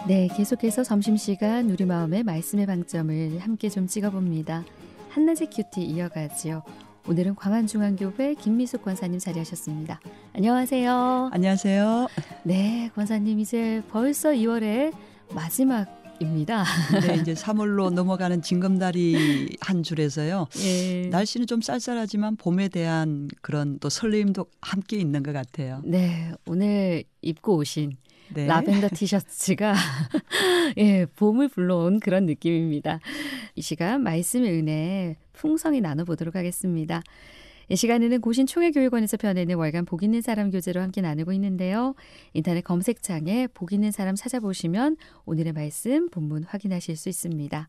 네, 계속해서 점심시간 우리 마음의 말씀의 방점을 함께 좀 찍어봅니다. 한낮의 큐티 이어가지요. 오늘은 광안중앙교회 김미숙 권사님 자리하셨습니다. 안녕하세요. 안녕하세요. 네, 권사님 이제 벌써 2월의 마지막입니다. 네, 이제 3월로 넘어가는 징검다리 한 줄에서요. 예. 날씨는 좀 쌀쌀하지만 봄에 대한 그런 또 설레임도 함께 있는 것 같아요. 네, 오늘 입고 오신 네. 라벤더 티셔츠가 예, 봄을 불러온 그런 느낌입니다. 이 시간 말씀의 은혜 풍성히 나눠보도록 하겠습니다. 이 시간에는 고신총회교육원에서 펴내는 월간 복 있는 사람 교재로 함께 나누고 있는데요. 인터넷 검색창에 복 있는 사람 찾아보시면 오늘의 말씀 본문 확인하실 수 있습니다.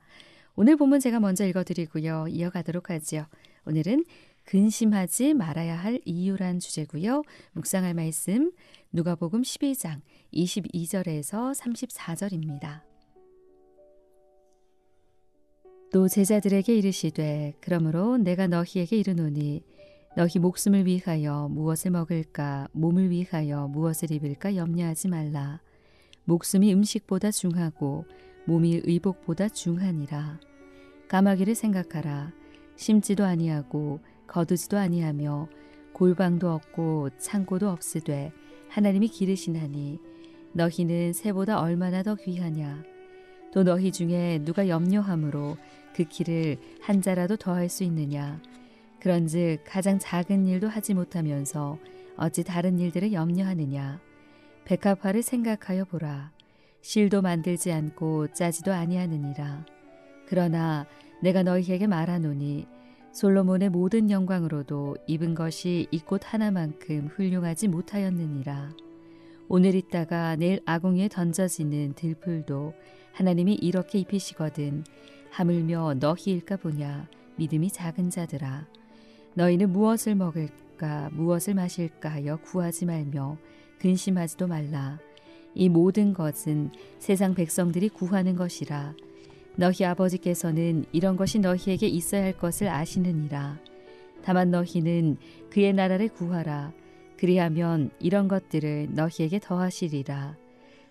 오늘 본문 제가 먼저 읽어드리고요. 이어가도록 하죠. 오늘은 근심하지 말아야 할 이유란 주제고요. 묵상할 말씀 누가복음 12장 22절에서 34절입니다. 또 제자들에게 이르시되 그러므로 내가 너희에게 이르노니 너희 목숨을 위하여 무엇을 먹을까 몸을 위하여 무엇을 입을까 염려하지 말라. 목숨이 음식보다 중하고 몸이 의복보다 중하니라. 까마귀를 생각하라. 심지도 아니하고 거두지도 아니하며 골방도 없고 창고도 없으되 하나님이 기르시나니 너희는 새보다 얼마나 더 귀하냐. 또 너희 중에 누가 염려함으로 그 키를 한 자라도 더할 수 있느냐. 그런즉 가장 작은 일도 하지 못하면서 어찌 다른 일들을 염려하느냐. 백합화를 생각하여 보라. 실도 만들지 않고 짜지도 아니하느니라. 그러나 내가 너희에게 말하노니 솔로몬의 모든 영광으로도 입은 것이 이 꽃 하나만큼 훌륭하지 못하였느니라. 오늘 있다가 내일 아궁이에 던져지는 들풀도 하나님이 이렇게 입히시거든 하물며 너희일까 보냐. 믿음이 작은 자들아. 너희는 무엇을 먹을까 무엇을 마실까 하여 구하지 말며 근심하지도 말라. 이 모든 것은 세상 백성들이 구하는 것이라. 너희 아버지께서는 이런 것이 너희에게 있어야 할 것을 아시느니라. 다만 너희는 그의 나라를 구하라. 그리하면 이런 것들을 너희에게 더하시리라.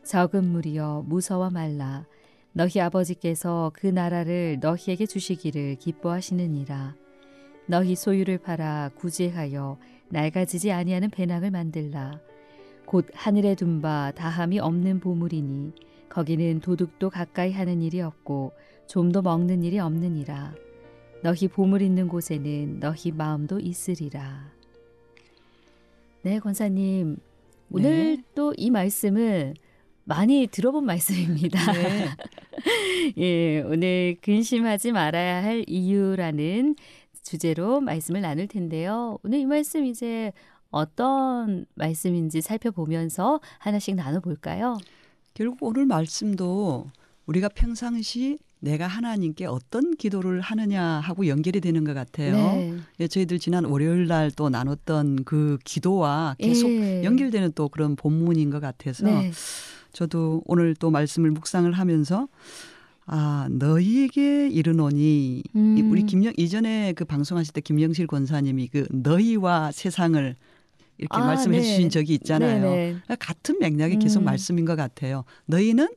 적은 무리여 무서워 말라. 너희 아버지께서 그 나라를 너희에게 주시기를 기뻐하시느니라. 너희 소유를 팔아 구제하여 낡아지지 아니하는 배낭을 만들라. 곧 하늘에 둔 바 다함이 없는 보물이니 거기는 도둑도 가까이 하는 일이 없고 좀도 먹는 일이 없느니라. 너희 보물 있는 곳에는 너희 마음도 있으리라. 네, 권사님. 오늘 네. 또 이 말씀은 많이 들어본 말씀입니다. 네. 예, 오늘 근심하지 말아야 할 이유라는 주제로 말씀을 나눌 텐데요. 오늘 이 말씀 이제 어떤 말씀인지 살펴보면서 하나씩 나눠볼까요? 결국 오늘 말씀도 우리가 평상시 내가 하나님께 어떤 기도를 하느냐 하고 연결이 되는 것 같아요. 네. 예, 저희들 지난 월요일 날 또 나눴던 그 기도와 계속 예. 연결되는 또 그런 본문인 것 같아서 네. 저도 오늘 또 말씀을 묵상을 하면서 너희에게 이르노니 우리 이전에 그 방송하실 때 김영실 권사님이 그 너희와 세상을 이렇게 말씀해 네. 주신 적이 있잖아요. 네네. 같은 맥락의 계속 말씀인 것 같아요. 너희는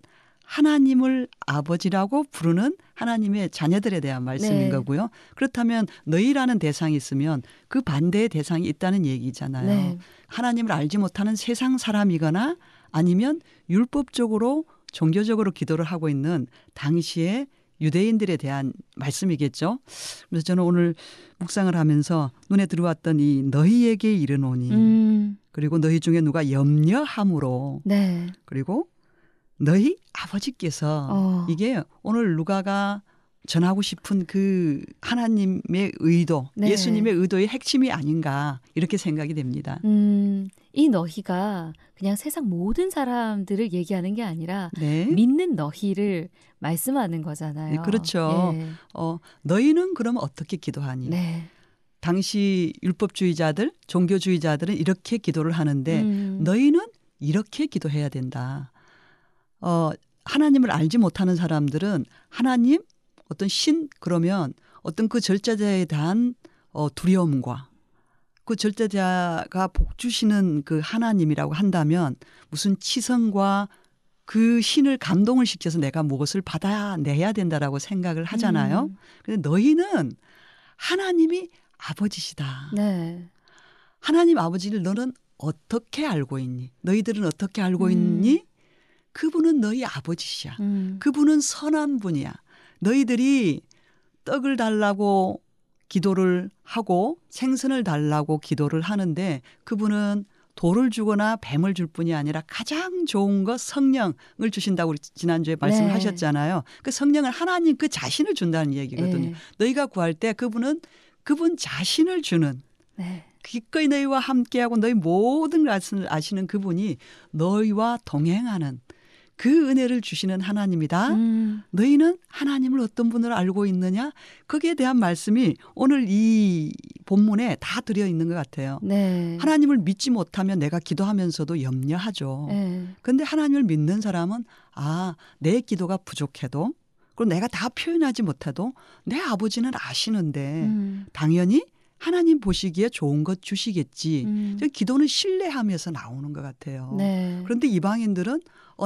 하나님을 아버지라고 부르는 하나님의 자녀들에 대한 말씀인 네. 거고요. 그렇다면 너희라는 대상이 있으면 그 반대의 대상이 있다는 얘기잖아요. 네. 하나님을 알지 못하는 세상 사람이거나 아니면 율법적으로 종교적으로 기도를 하고 있는 당시의 유대인들에 대한 말씀이겠죠. 그래서 저는 오늘 묵상을 하면서 눈에 들어왔던 이 너희에게 이르노니 그리고 너희 중에 누가 염려함으로 네. 그리고 너희 아버지께서 이게 오늘 누가가 전하고 싶은 그 하나님의 의도, 네. 예수님의 의도의 핵심이 아닌가 이렇게 생각이 됩니다. 이 너희가 그냥 세상 모든 사람들을 얘기하는 게 아니라 네. 믿는 너희를 말씀하는 거잖아요. 네, 그렇죠. 예. 너희는 그럼 어떻게 기도하니? 네. 당시 율법주의자들, 종교주의자들은 이렇게 기도를 하는데 너희는 이렇게 기도해야 된다. 하나님을 알지 못하는 사람들은 하나님 어떤 신 그러면 어떤 그 절자자에 대한 두려움과 그 절자자가 복 주시는 그 하나님이라고 한다면 무슨 치성과 그 신을 감동을 시켜서 내가 무엇을 받아내야 된다라고 생각을 하잖아요. 근데 너희는 하나님이 아버지시다. 네. 하나님 아버지를 너는 어떻게 알고 있니? 너희들은 어떻게 알고 있니? 그분은 너희 아버지시야. 그분은 선한 분이야. 너희들이 떡을 달라고 기도를 하고 생선을 달라고 기도를 하는데 그분은 돌을 주거나 뱀을 줄 뿐이 아니라 가장 좋은 것 성령을 주신다고 지난주에 말씀을 네. 하셨잖아요. 그 성령은 하나님 그 자신을 준다는 얘기거든요. 네. 너희가 구할 때 그분은 그분 자신을 주는 네. 기꺼이 너희와 함께하고 너희 모든 것을 아시는 그분이 너희와 동행하는 그 은혜를 주시는 하나님이다. 너희는 하나님을 어떤 분으로 알고 있느냐? 거기에 대한 말씀이 오늘 이 본문에 다 들어 있는 것 같아요. 네. 하나님을 믿지 못하면 내가 기도하면서도 염려하죠. 그런데 하나님을 믿는 사람은 내 기도가 부족해도 그리고 내가 다 표현하지 못해도 내 아버지는 아시는데 당연히 하나님 보시기에 좋은 것 주시겠지. 기도는 신뢰하면서 나오는 것 같아요. 네. 그런데 이방인들은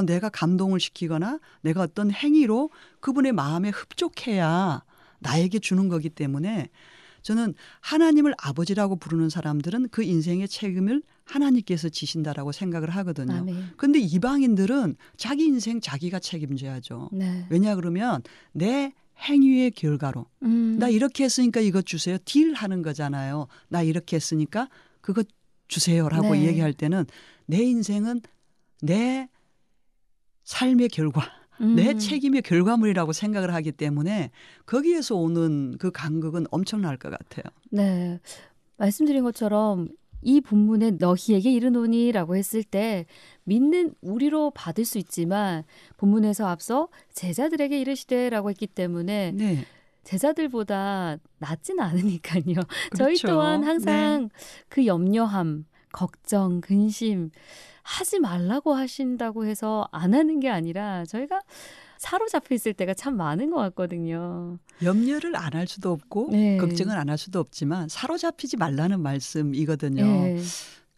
내가 감동을 시키거나 내가 어떤 행위로 그분의 마음에 흡족해야 나에게 주는 거기 때문에 저는 하나님을 아버지라고 부르는 사람들은 그 인생의 책임을 하나님께서 지신다라고 생각을 하거든요. 그런데 이방인들은 자기 인생 자기가 책임져야죠. 네. 왜냐 그러면 내 행위의 결과로 나 이렇게 했으니까 이것 주세요. 딜하는 거잖아요. 나 이렇게 했으니까 그것 주세요라고 네. 얘기할 때는 내 인생은 내 삶의 결과, 내 책임의 결과물이라고 생각을 하기 때문에 거기에서 오는 그 간극은 엄청날 것 같아요. 네. 말씀드린 것처럼 이 본문에 너희에게 이르노니라고 했을 때 믿는 우리로 받을 수 있지만 본문에서 앞서 제자들에게 이르시되라고 했기 때문에 네. 제자들보다 낫진 않으니까요. 그렇죠. 저희 또한 항상 그 염려함, 걱정, 근심 하지 말라고 하신다고 해서 안 하는 게 아니라 저희가 사로잡혀 있을 때가 참 많은 것 같거든요. 염려를 안 할 수도 없고 걱정을 안 할 수도 없지만 사로잡히지 말라는 말씀이거든요.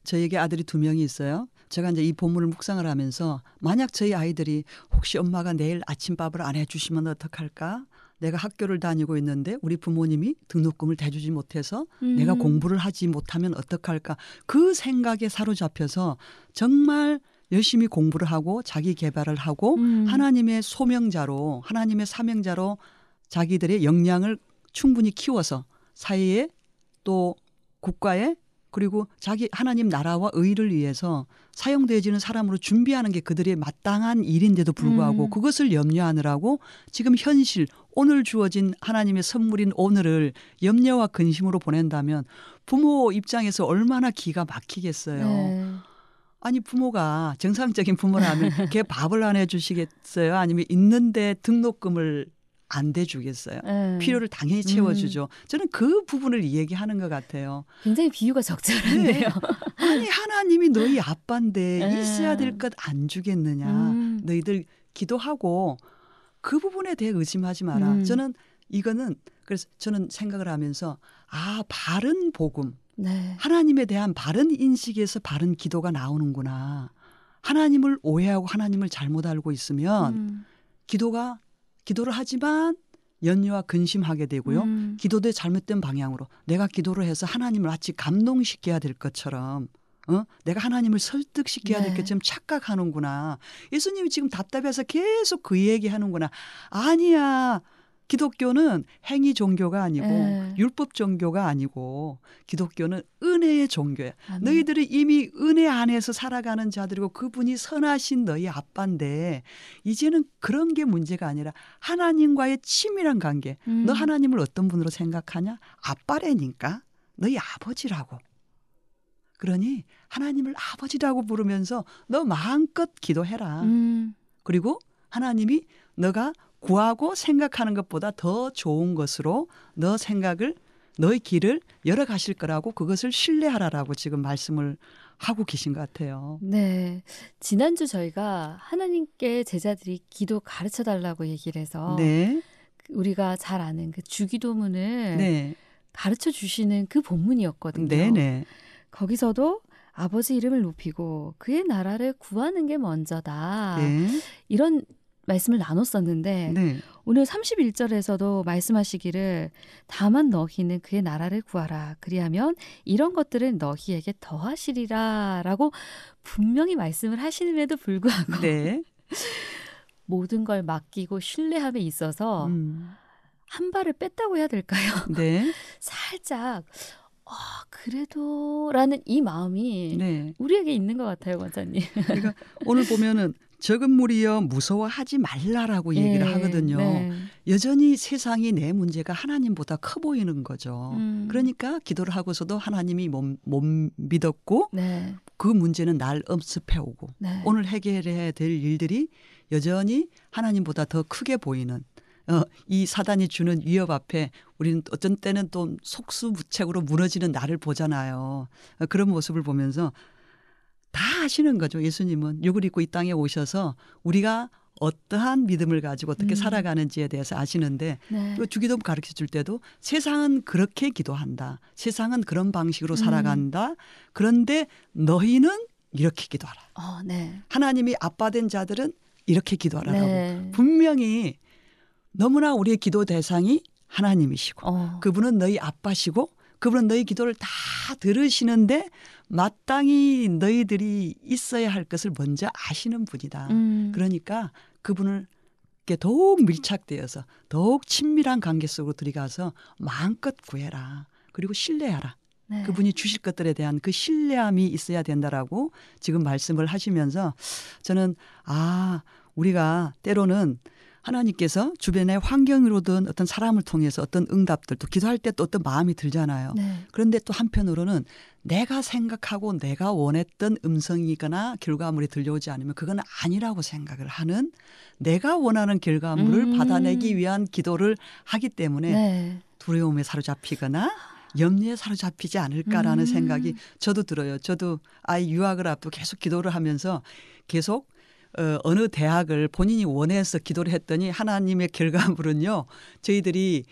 저에게 아들이 2명이 있어요. 제가 이제 이 본문을 묵상을 하면서 만약 저희 아이들이 혹시 엄마가 내일 아침밥을 안 해주시면 어떡할까? 내가 학교를 다니고 있는데 우리 부모님이 등록금을 대주지 못해서 내가 공부를 하지 못하면 어떡할까? 그 생각에 사로잡혀서 정말 열심히 공부를 하고 자기 개발을 하고 하나님의 소명자로 하나님의 사명자로 자기들의 역량을 충분히 키워서 사회에 또 국가에 그리고 자기 하나님 나라와 의를 위해서 사용되어지는 사람으로 준비하는 게 그들의 마땅한 일인데도 불구하고 그것을 염려하느라고 지금 현실 오늘 주어진 하나님의 선물인 오늘을 염려와 근심으로 보낸다면 부모 입장에서 얼마나 기가 막히겠어요. 아니 부모가 정상적인 부모라면 걔 밥을 안 해주시겠어요? 아니면 있는데 등록금을 안 대주겠어요? 필요를 당연히 채워주죠. 저는 그 부분을 얘기하는 것 같아요. 굉장히 비유가 적절한데요. 아니 하나님이 너희 아빠인데 있어야 될 것 안 주겠느냐. 너희들 기도하고 그 부분에 대해 의심하지 마라. 저는 이거는 그래서 저는 생각을 하면서 바른 복음. 하나님에 대한 바른 인식에서 바른 기도가 나오는구나. 하나님을 오해하고 하나님을 잘못 알고 있으면 기도를 하지만 염려와 근심하게 되고요. 기도도 잘못된 방향으로 내가 기도를 해서 하나님을 마치 감동시켜야 될 것처럼 내가 하나님을 설득시켜야 될 것처럼 착각하는구나. 예수님이 지금 답답해서 계속 그 얘기하는구나. 아니야. 기독교는 행위 종교가 아니고 율법 종교가 아니고 기독교는 은혜의 종교야. 너희들이 이미 은혜 안에서 살아가는 자들이고 그분이 선하신 너희 아빠인데 이제는 그런 게 문제가 아니라 하나님과의 친밀한 관계. 너 하나님을 어떤 분으로 생각하냐? 아빠라니까. 너희 아버지라고. 그러니 하나님을 아버지라고 부르면서 너 마음껏 기도해라. 그리고 하나님이 너가 구하고 생각하는 것보다 더 좋은 것으로 너의 길을 열어가실 거라고 그것을 신뢰하라라고 지금 말씀을 하고 계신 것 같아요. 네. 지난주 저희가 하나님께 제자들이 기도 가르쳐 달라고 얘기를 해서 우리가 잘 아는 그 주기도문을 가르쳐 주시는 그 본문이었거든요. 거기서도 아버지 이름을 높이고 그의 나라를 구하는 게 먼저다. 네. 이런 말씀을 나눴었는데 네. 오늘 31절에서도 말씀하시기를 다만 너희는 그의 나라를 구하라. 그리하면 이런 것들은 너희에게 더하시리라 라고 분명히 말씀을 하시는데도 불구하고 네. 모든 걸 맡기고 신뢰함에 있어서 음. 한 발을 뺐다고 해야 될까요? 네. 살짝 그래도 라는 이 마음이 네. 우리에게 있는 것 같아요, 원장님. 그러니까 오늘 보면은 적은 무리여 무서워하지 말라라고 얘기를 하거든요. 네. 여전히 세상이 내 문제가 하나님보다 커 보이는 거죠. 음. 그러니까 기도를 하고서도 하나님이 못 믿었고 네. 그 문제는 날 엄습해오고 네. 오늘 해결해야 될 일들이 여전히 하나님보다 더 크게 보이는 이 사단이 주는 위협 앞에 우리는 어떤 때는 또 속수무책으로 무너지는 나를 보잖아요. 그런 모습을 보면서 다 아시는 거죠. 예수님은 육을 입고 이 땅에 오셔서 우리가 어떠한 믿음을 가지고 어떻게 살아가는지에 대해서 아시는데 네. 또 주기도 가르쳐 줄 때도 세상은 그렇게 기도한다. 세상은 그런 방식으로 살아간다. 그런데 너희는 이렇게 기도하라. 네. 하나님이 아빠 된 자들은 이렇게 기도하라고. 네. 분명히 너무나 우리의 기도 대상이 하나님이시고 그분은 너희 아빠시고 그분은 너희 기도를 다 들으시는데 마땅히 너희들이 있어야 할 것을 먼저 아시는 분이다. 그러니까 그분을 더욱 밀착되어서 더욱 친밀한 관계 속으로 들어가서 마음껏 구해라. 그리고 신뢰하라. 네. 그분이 주실 것들에 대한 그 신뢰함이 있어야 된다라고 지금 말씀을 하시면서 저는 우리가 때로는 하나님께서 주변의 환경으로든 어떤 사람을 통해서 어떤 응답들 또 기도할 때 또 어떤 마음이 들잖아요. 네. 그런데 또 한편으로는 내가 생각하고 내가 원했던 음성이거나 결과물이 들려오지 않으면 그건 아니라고 생각을 하는 내가 원하는 결과물을 받아내기 위한 기도를 하기 때문에 네. 두려움에 사로잡히거나 염려에 사로잡히지 않을까라는 생각이 저도 들어요. 저도 아이 유학을 앞두고 계속 기도를 하면서 계속 어느 대학을 본인이 원해서 기도를 했더니 하나님의 결과물은요. 저희들이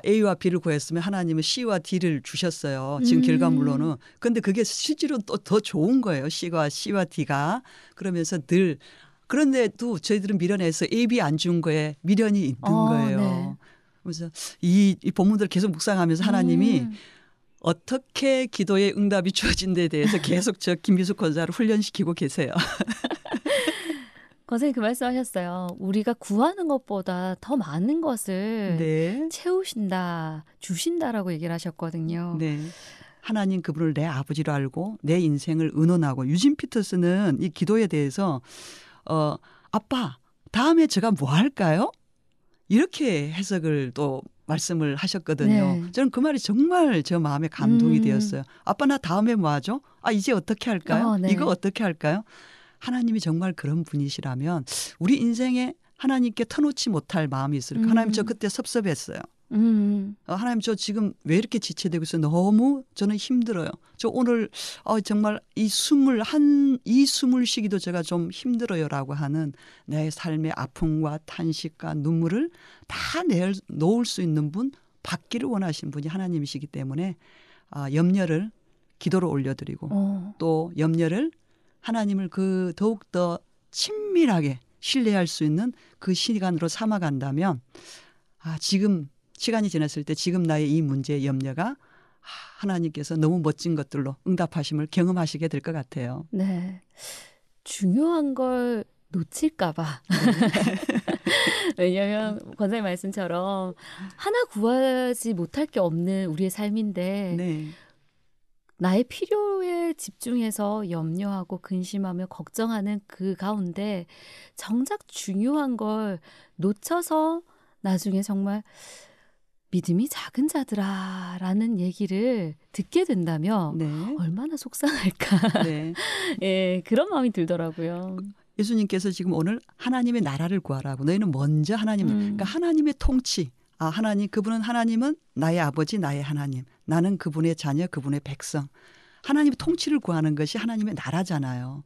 A와 B를 구했으면 하나님은 C와 D를 주셨어요. 지금 결과물로는. 그런데 그게 실제로 또 더 좋은 거예요. C와 D가. 그러면서 늘 그런데도 저희들은 미련해서 A, B 안 준 거에 미련이 있는 거예요. 네. 그래서 이 본문들을 계속 묵상하면서 하나님이 어떻게 기도의 응답이 주어진 데 대해서 계속 저 김미숙 권사를 훈련시키고 계세요. 선생님 그 말씀하셨어요. 우리가 구하는 것보다 더 많은 것을 네. 채우신다, 주신다라고 얘기를 하셨거든요. 네. 하나님 그분을 내 아버지로 알고 내 인생을 의논하고 유진 피터스는 이 기도에 대해서 아빠 다음에 제가 뭐 할까요? 이렇게 해석을 또 말씀을 하셨거든요. 네. 저는 그 말이 정말 저 마음에 감동이 되었어요. 아빠 나 다음에 뭐 하죠? 이제 어떻게 할까요? 네. 이거 어떻게 할까요? 하나님이 정말 그런 분이시라면 우리 인생에 하나님께 터놓지 못할 마음이 있을까? 하나님 저 그때 섭섭했어요. 하나님 저 지금 왜 이렇게 지체되고 있어요? 너무 저는 힘들어요. 저 오늘 정말 이 숨을 쉬기도 제가 좀 힘들어요라고 하는 내 삶의 아픔과 탄식과 눈물을 다 놓을 수 있는 분, 받기를 원하시는 분이 하나님이시기 때문에 염려를 기도로 올려드리고 또 염려를 하나님을 그 더욱더 친밀하게 신뢰할 수 있는 그 시간으로 삼아간다면 지금 시간이 지났을 때 지금 나의 이 문제의 염려가 하나님께서 너무 멋진 것들로 응답하심을 경험하시게 될 것 같아요. 네. 중요한 걸 놓칠까 봐. 왜냐하면 권사님 말씀처럼 하나 구하지 못할 게 없는 우리의 삶인데 네. 나의 필요에 집중해서 염려하고 근심하며 걱정하는 그 가운데 정작 중요한 걸 놓쳐서 나중에 정말 믿음이 작은 자들아라는 얘기를 듣게 된다면 네. 얼마나 속상할까. 네. 예, 그런 마음이 들더라고요. 예수님께서 지금 오늘 하나님의 나라를 구하라고 너희는 먼저 그러니까 하나님의 통치. 하나님 그분은 하나님은 나의 아버지 나의 하나님. 나는 그분의 자녀 그분의 백성. 하나님의 통치를 구하는 것이 하나님의 나라잖아요.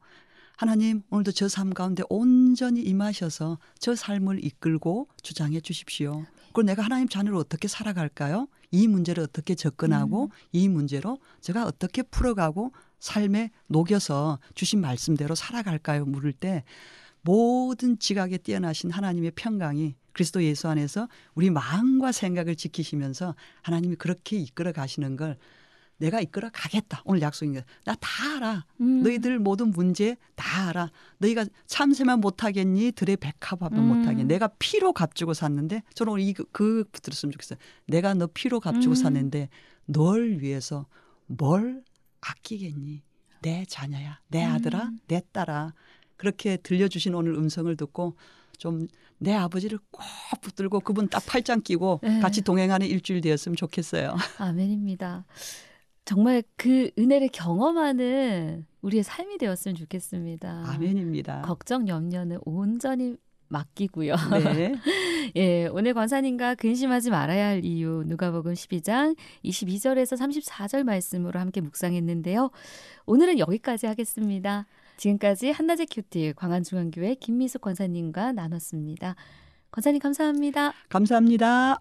하나님 오늘도 저 삶 가운데 온전히 임하셔서 저 삶을 이끌고 주장해 주십시오. 그럼 내가 하나님 자녀로 어떻게 살아갈까요? 이 문제를 어떻게 접근하고 이 문제로 제가 어떻게 풀어가고 삶에 녹여서 주신 말씀대로 살아갈까요? 물을 때 모든 지각에 뛰어나신 하나님의 평강이 그리스도 예수 안에서 우리 마음과 생각을 지키시면서 하나님이 그렇게 이끌어 가시는 걸 내가 이끌어 가겠다. 오늘 약속인 거야. 나 다 알아. 너희들 모든 문제 다 알아. 너희가 참새만 못하겠니? 들의 백합화만 못하겠니? 내가 피로 값주고 샀는데 저는 오늘 그 들었으면 좋겠어요. 내가 너 피로 값주고 샀는데 널 위해서 뭘 아끼겠니? 내 자녀야. 내 아들아. 내 딸아. 그렇게 들려주신 오늘 음성을 듣고 좀 내 아버지를 꼭 붙들고 그분 딱 팔짱 끼고 네. 같이 동행하는 일주일 되었으면 좋겠어요. 아멘입니다. 정말 그 은혜를 경험하는 우리의 삶이 되었으면 좋겠습니다. 아멘입니다. 걱정, 염려는 온전히 맡기고요. 네. 예, 오늘 권사님과 근심하지 말아야 할 이유 누가복음 12장 22절에서 34절 말씀으로 함께 묵상했는데요. 오늘은 여기까지 하겠습니다. 지금까지 한낮의 큐티 광안중앙교회 김미숙 권사님과 나눴습니다. 권사님 감사합니다. 감사합니다.